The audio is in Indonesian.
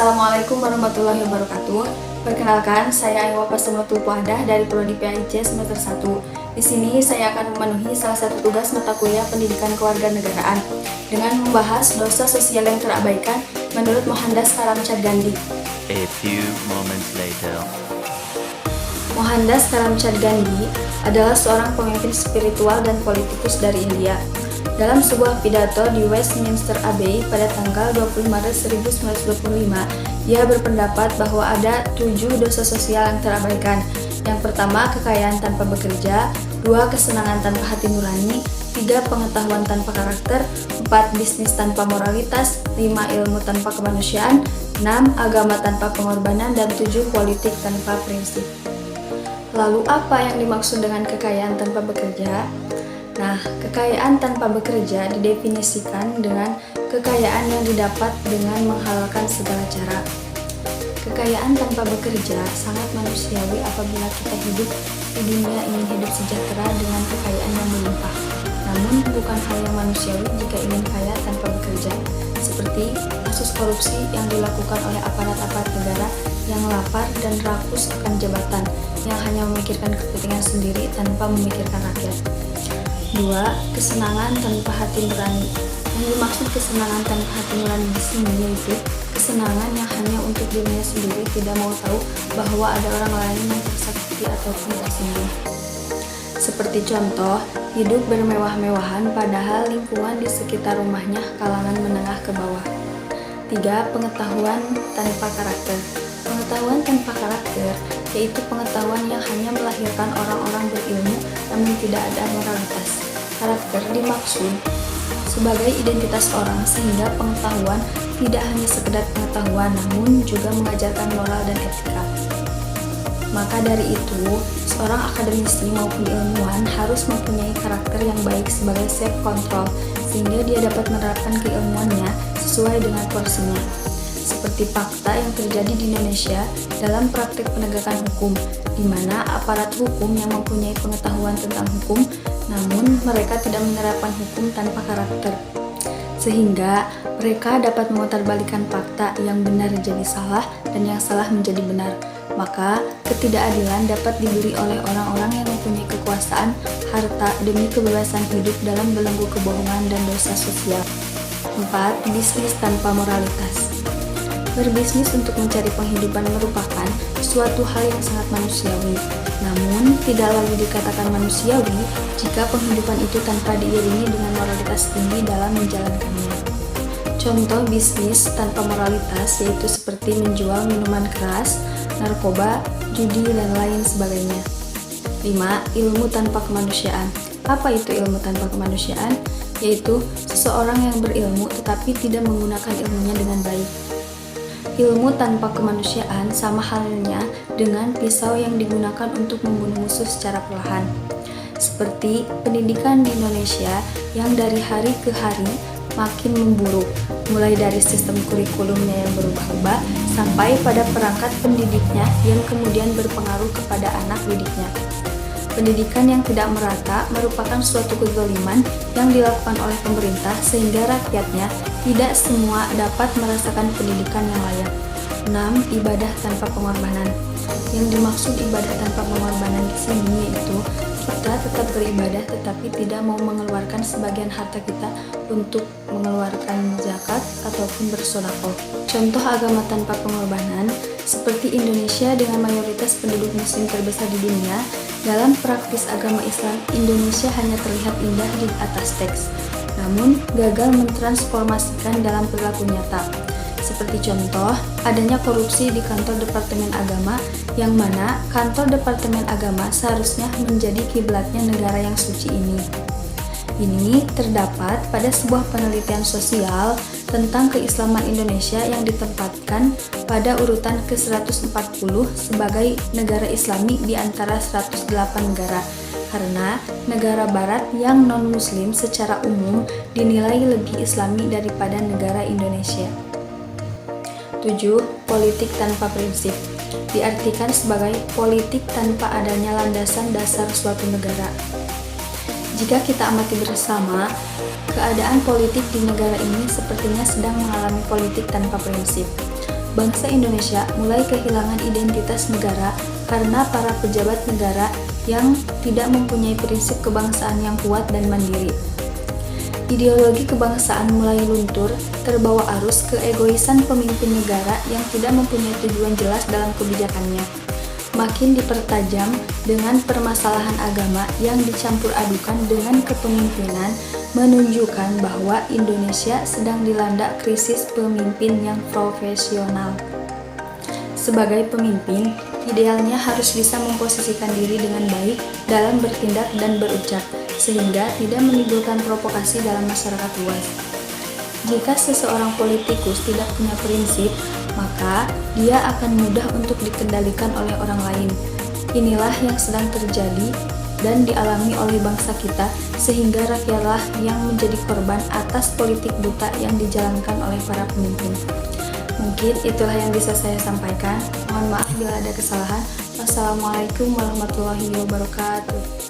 Assalamualaikum warahmatullahi wabarakatuh. Perkenalkan, saya Aywa Pasumlatul Puadah dari Prodi PAIC semester 1. Di sini saya akan memenuhi salah satu tugas mata kuliah Pendidikan Kewarganegaraan dengan membahas dosa sosial yang terabaikan menurut Mohandas Karamchand Gandhi. A few moments later. Mohandas Karamchand Gandhi adalah seorang pemimpin spiritual dan politikus dari India. Dalam sebuah pidato di Westminster Abbey pada tanggal 20 Maret 1925, ia berpendapat bahwa ada 7 dosa sosial yang terabaikan. Yang pertama, kekayaan tanpa bekerja, 2, kesenangan tanpa hati nurani, 3, pengetahuan tanpa karakter, 4, bisnis tanpa moralitas, 5, ilmu tanpa kemanusiaan, 6, agama tanpa pengorbanan, dan 7, politik tanpa prinsip. Lalu apa yang dimaksud dengan kekayaan tanpa bekerja? Nah, kekayaan tanpa bekerja didefinisikan dengan kekayaan yang didapat dengan menghalalkan segala cara. Kekayaan tanpa bekerja sangat manusiawi apabila kita hidup di dunia ingin hidup sejahtera dengan kekayaan yang melimpah. Namun, bukan hal yang manusiawi jika ingin kaya tanpa bekerja, seperti kasus korupsi yang dilakukan oleh aparat-aparat negara yang lapar dan rakus akan jabatan, yang hanya memikirkan kepentingan sendiri tanpa memikirkan rakyat. 2. Kesenangan tanpa hati nurani. Yang dimaksud kesenangan tanpa hati nurani di sini yaitu kesenangan yang hanya untuk dirinya sendiri, tidak mau tahu bahwa ada orang lain yang tersakiti ataupun tersinggung. Seperti contoh, hidup bermewah-mewahan padahal lingkungan di sekitar rumahnya kalangan menengah ke bawah. 3. Pengetahuan tanpa karakter. Pengetahuan tanpa karakter yaitu pengetahuan yang hanya melahirkan orang-orang berilmu namun tidak ada moralitas. Karakter dimaksud sebagai identitas orang, sehingga pengetahuan tidak hanya sekedar pengetahuan namun juga mengajarkan moral dan etika. Maka dari itu, seorang akademisi maupun ilmuwan harus mempunyai karakter yang baik sebagai self-control sehingga dia dapat menerapkan keilmuannya sesuai dengan porsinya. Seperti fakta yang terjadi di Indonesia dalam praktik penegakan hukum, di mana aparat hukum yang mempunyai pengetahuan tentang hukum, namun mereka tidak menerapkan hukum tanpa karakter, sehingga mereka dapat memutarbalikkan fakta yang benar jadi salah dan yang salah menjadi benar. Maka ketidakadilan dapat dibeli oleh orang-orang yang mempunyai kekuasaan, harta demi kebebasan hidup dalam belenggu kebohongan dan dosa sosial. 4. Bisnis tanpa moralitas. Berbisnis untuk mencari penghidupan merupakan suatu hal yang sangat manusiawi. Namun, tidak lalu dikatakan manusiawi jika penghidupan itu tanpa diiringi dengan moralitas tinggi dalam menjalankannya. Contoh bisnis tanpa moralitas yaitu seperti menjual minuman keras, narkoba, judi, dan lain sebagainya. 5. Ilmu tanpa kemanusiaan. Apa itu ilmu tanpa kemanusiaan? Yaitu seseorang yang berilmu tetapi tidak menggunakan ilmunya dengan baik. Ilmu tanpa kemanusiaan sama halnya dengan pisau yang digunakan untuk membunuh musuh secara perlahan. Seperti pendidikan di Indonesia yang dari hari ke hari makin memburuk, mulai dari sistem kurikulumnya yang berubah-ubah sampai pada perangkat pendidiknya yang kemudian berpengaruh kepada anak didiknya. Pendidikan yang tidak merata merupakan suatu kezaliman yang dilakukan oleh pemerintah sehingga rakyatnya tidak semua dapat merasakan pendidikan yang layak. 6. Ibadah tanpa pengorbanan. Yang dimaksud ibadah tanpa pengorbanan di sini yaitu kita tetap beribadah tetapi tidak mau mengeluarkan sebagian harta kita untuk mengeluarkan zakat ataupun bersedekah. Contoh agama tanpa pengorbanan seperti Indonesia dengan mayoritas penduduk muslim terbesar di dunia. Dalam praktis agama Islam, Indonesia hanya terlihat indah di atas teks, namun gagal mentransformasikan dalam perilaku nyata. Seperti contoh, adanya korupsi di kantor Departemen Agama, yang mana kantor Departemen Agama seharusnya menjadi kiblatnya negara yang suci ini. Ini terdapat pada sebuah penelitian sosial tentang keislaman Indonesia yang ditempatkan pada urutan ke-140 sebagai negara Islami di antara 108 negara, karena negara barat yang non-muslim secara umum dinilai lebih Islami daripada negara Indonesia. 7. Politik tanpa prinsip. Diartikan sebagai politik tanpa adanya landasan dasar suatu negara. Jika kita amati bersama, keadaan politik di negara ini sepertinya sedang mengalami politik tanpa prinsip. bangsa Indonesia mulai kehilangan identitas negara karena para pejabat negara yang tidak mempunyai prinsip kebangsaan yang kuat dan mandiri. Ideologi kebangsaan mulai luntur, terbawa arus keegoisan pemimpin negara yang tidak mempunyai tujuan jelas dalam kebijakannya. Makin dipertajam dengan permasalahan agama yang dicampur adukan dengan kepemimpinan, menunjukkan bahwa Indonesia sedang dilanda krisis pemimpin yang profesional. Sebagai pemimpin, idealnya harus bisa memposisikan diri dengan baik dalam bertindak dan berucap, sehingga tidak menimbulkan provokasi dalam masyarakat luas. Jika seseorang politikus tidak punya prinsip, maka dia akan mudah untuk dikendalikan oleh orang lain. Inilah yang sedang terjadi dan dialami oleh bangsa kita, sehingga rakyatlah yang menjadi korban atas politik buta yang dijalankan oleh para pemimpin. Mungkin itulah yang bisa saya sampaikan. Mohon maaf bila ada kesalahan. Wassalamualaikum warahmatullahi wabarakatuh.